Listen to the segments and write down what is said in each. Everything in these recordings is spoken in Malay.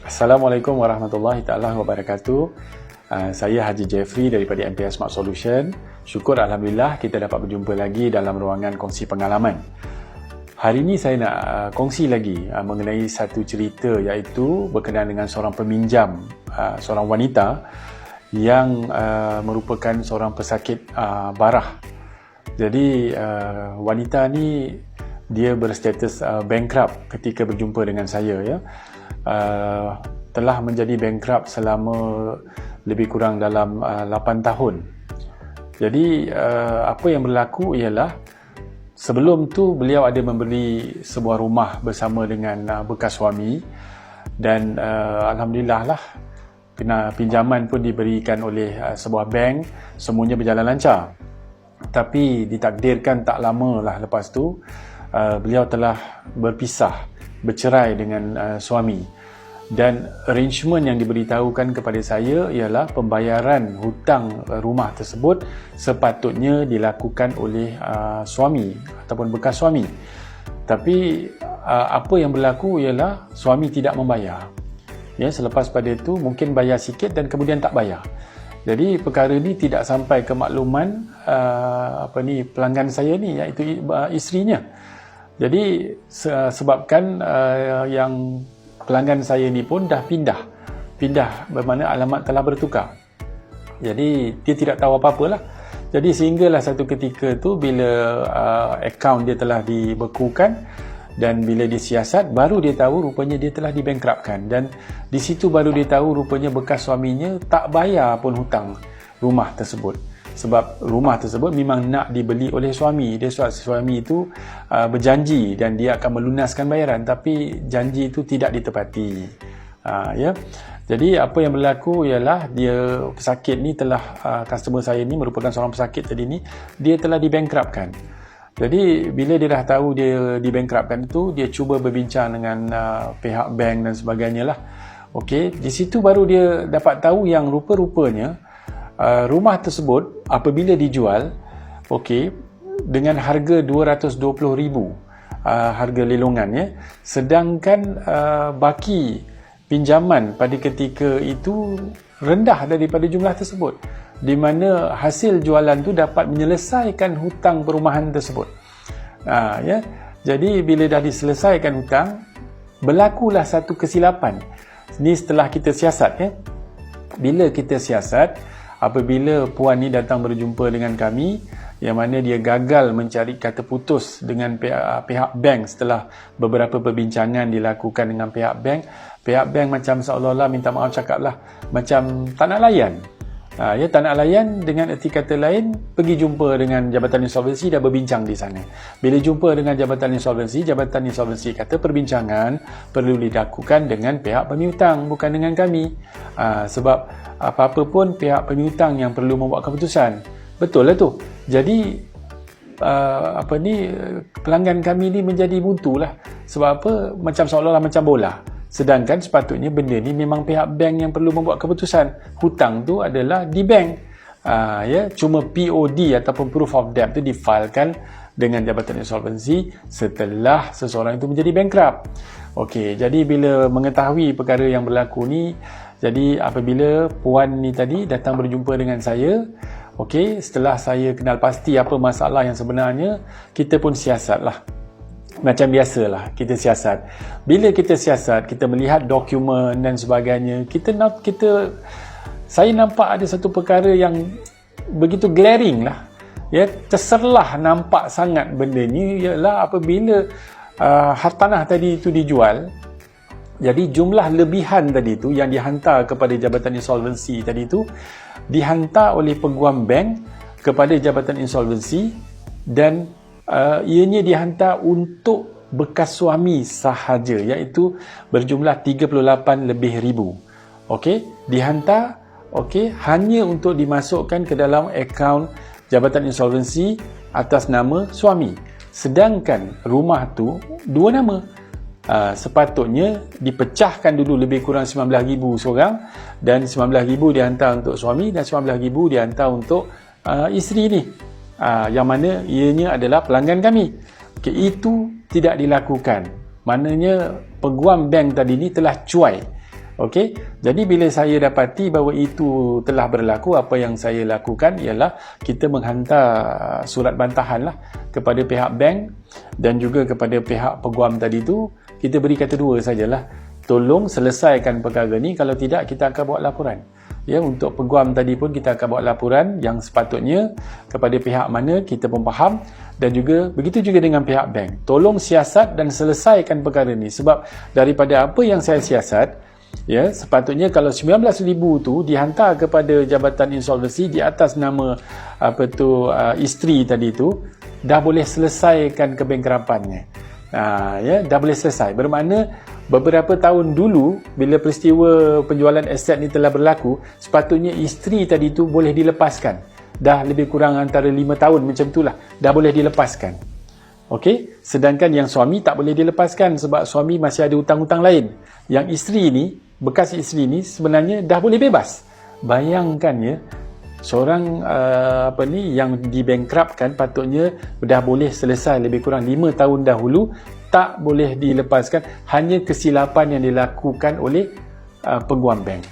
Assalamualaikum warahmatullahi taala wabarakatuh. Saya Haji Jeffrey daripada MPS Smart Solution. Syukur Alhamdulillah kita dapat berjumpa lagi dalam ruangan kongsi pengalaman. Hari ini saya nak kongsi lagi mengenai satu cerita, iaitu berkenaan dengan seorang peminjam, seorang wanita yang merupakan seorang pesakit barah. Jadi wanita ni dia berstatus bankrupt ketika berjumpa dengan saya, ya. Telah menjadi bankrupt selama lebih kurang dalam 8 tahun. Jadi apa yang berlaku ialah, sebelum tu beliau ada membeli sebuah rumah bersama dengan bekas suami, dan Alhamdulillah lah, pinjaman pun diberikan oleh sebuah bank, semuanya berjalan lancar. Tapi ditakdirkan tak lama lah lepas tu beliau telah bercerai dengan suami. Dan arrangement yang diberitahukan kepada saya ialah pembayaran hutang rumah tersebut sepatutnya dilakukan oleh suami ataupun bekas suami. Tapi apa yang berlaku ialah suami tidak membayar. Ya, selepas pada itu mungkin bayar sikit dan kemudian tak bayar. Jadi perkara ni tidak sampai ke makluman pelanggan saya ni, iaitu isterinya. Jadi sebabkan yang pelanggan saya ni pun dah pindah bermakna alamat telah bertukar. Jadi dia tidak tahu apa-apa lah. Jadi sehinggalah satu ketika tu, bila akaun dia telah dibekukan dan bila disiasat, baru dia tahu rupanya dia telah dibankruptkan. Dan di situ baru dia tahu rupanya bekas suaminya tak bayar pun hutang rumah tersebut. Sebab rumah tersebut memang nak dibeli oleh suami. Suami itu berjanji dan dia akan melunaskan bayaran, tapi janji itu tidak ditepati. Ya. Jadi apa yang berlaku ialah, dia pesakit ni telah, customer saya ni merupakan seorang pesakit tadi ni, dia telah dibankruptkan. Jadi bila dia dah tahu dia dibankruptkan itu, dia cuba berbincang dengan pihak bank dan sebagainya lah. Okey, di situ baru dia dapat tahu yang rupa-rupanya rumah tersebut apabila dijual, dengan harga 220,000 harga lelongan, ya, sedangkan baki pinjaman pada ketika itu rendah daripada jumlah tersebut, di mana hasil jualan tu dapat menyelesaikan hutang perumahan tersebut. Ya, jadi bila dah diselesaikan hutang, berlakulah satu kesilapan. Ini setelah kita siasat, ya. Bila kita siasat, apabila puan ni datang berjumpa dengan kami, yang mana dia gagal mencari kata putus dengan pihak bank setelah beberapa perbincangan dilakukan dengan pihak bank macam seolah-olah minta maaf, cakaplah macam tak nak layan. Ya, tak nak layan, dengan erti kata lain, pergi jumpa dengan Jabatan Insolvensi dan berbincang di sana. Bila jumpa dengan Jabatan Insolvensi kata perbincangan perlu dilakukan dengan pihak pemiutang, bukan dengan kami. Sebab apa-apa pun pihak pemiutang yang perlu membuat keputusan. Betul lah tu. Jadi pelanggan kami ni menjadi buntu lah. Sebab apa? Macam seolah-olah macam bola. Sedangkan sepatutnya benda ni memang pihak bank yang perlu membuat keputusan. Hutang tu adalah di bank. Ya, cuma POD ataupun proof of debt tu difilekan dengan Jabatan Insolvensi setelah seseorang itu menjadi bankrupt. Okey, jadi bila mengetahui perkara yang berlaku ni, jadi apabila puan ni tadi datang berjumpa dengan saya, setelah saya kenal pasti apa masalah yang sebenarnya, kita pun siasatlah. Macam biasalah, kita siasat. Bila kita siasat, kita melihat dokumen dan sebagainya, saya nampak ada satu perkara yang begitu glaring lah. Ya, terserlah nampak sangat benda ni, ialah apabila hartanah tadi itu dijual. Jadi jumlah lebihan tadi itu yang dihantar kepada Jabatan Insolvensi tadi itu dihantar oleh peguam bank kepada Jabatan Insolvensi, dan ianya dihantar untuk bekas suami sahaja, iaitu berjumlah 38 lebih ribu. Dihantar hanya untuk dimasukkan ke dalam akaun Jabatan Insolvensi atas nama suami. Sedangkan rumah tu dua nama. Sepatutnya dipecahkan dulu lebih kurang 19,000 seorang, dan 19,000 dihantar untuk suami dan 19,000 dihantar untuk isteri ni, yang mana ianya adalah pelanggan kami. Itu tidak dilakukan. Maknanya peguam bank tadi ni telah cuai. Okey, jadi bila saya dapati bahawa itu telah berlaku, apa yang saya lakukan ialah kita menghantar surat bantahan lah kepada pihak bank dan juga kepada pihak peguam tadi tu. Kita beri kata dua sajalah, tolong selesaikan perkara ni, kalau tidak kita akan buat laporan. Ya, untuk peguam tadi pun kita akan buat laporan yang sepatutnya kepada pihak mana, kita pun faham, dan juga begitu juga dengan pihak bank. Tolong siasat dan selesaikan perkara ni, sebab daripada apa yang saya siasat, ya, sepatutnya kalau 19,000 tu dihantar kepada Jabatan Insolvensi di atas nama isteri tadi tu, dah boleh selesaikan kebangkrapannya. Ya, dah boleh selesai. Bermakna beberapa tahun dulu bila peristiwa penjualan aset ni telah berlaku, sepatutnya isteri tadi tu boleh dilepaskan. Dah lebih kurang antara 5 tahun macam itulah, dah boleh dilepaskan. Okey, sedangkan yang suami tak boleh dilepaskan sebab suami masih ada hutang-hutang lain. Yang isteri ni, bekas isteri ni sebenarnya dah boleh bebas. Bayangkan ya, seorang yang dibankruptkan patutnya dah boleh selesai lebih kurang 5 tahun dahulu, tak boleh dilepaskan, hanya kesilapan yang dilakukan oleh peguam bank.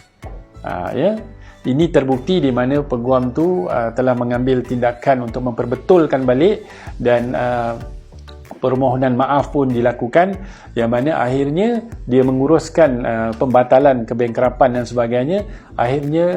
Ya, ini terbukti di mana peguam tu telah mengambil tindakan untuk memperbetulkan balik, dan permohonan maaf pun dilakukan, yang mana akhirnya dia menguruskan pembatalan kebangkrapan dan sebagainya. Akhirnya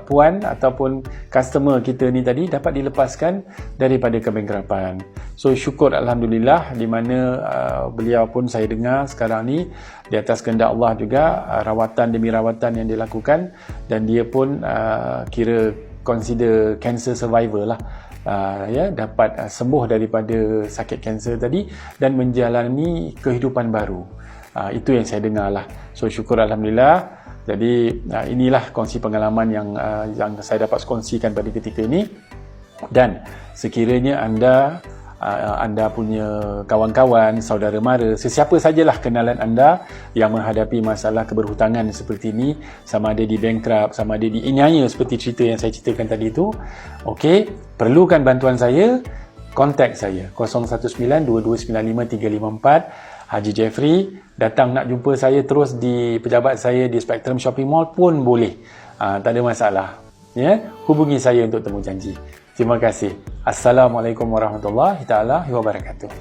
puan ataupun customer kita ni tadi dapat dilepaskan daripada kebangkrapan. So syukur Alhamdulillah, di mana beliau pun saya dengar sekarang ni di atas kehendak Allah juga, rawatan demi rawatan yang dilakukan, dan dia pun kira consider cancer survivor lah. Ya, dapat sembuh daripada sakit kanser tadi dan menjalani kehidupan baru. Itu yang saya dengar lah. So syukur Alhamdulillah. Jadi inilah kongsi pengalaman yang saya dapat kongsikan pada ketika ini. Dan sekiranya anda punya kawan-kawan, saudara mara, sesiapa sajalah kenalan anda yang menghadapi masalah keberhutangan seperti ini, sama ada di bankrupt, sama ada dianiaya seperti cerita yang saya ceritakan tadi itu, okey, perlukan bantuan saya, kontak saya 019-2295-354. Haji Jeffrey. Datang nak jumpa saya terus di pejabat saya di Spectrum Shopping Mall pun boleh, tak ada masalah ya. Hubungi saya untuk temu janji. Terima kasih. Assalamualaikum warahmatullahi taala wabarakatuh.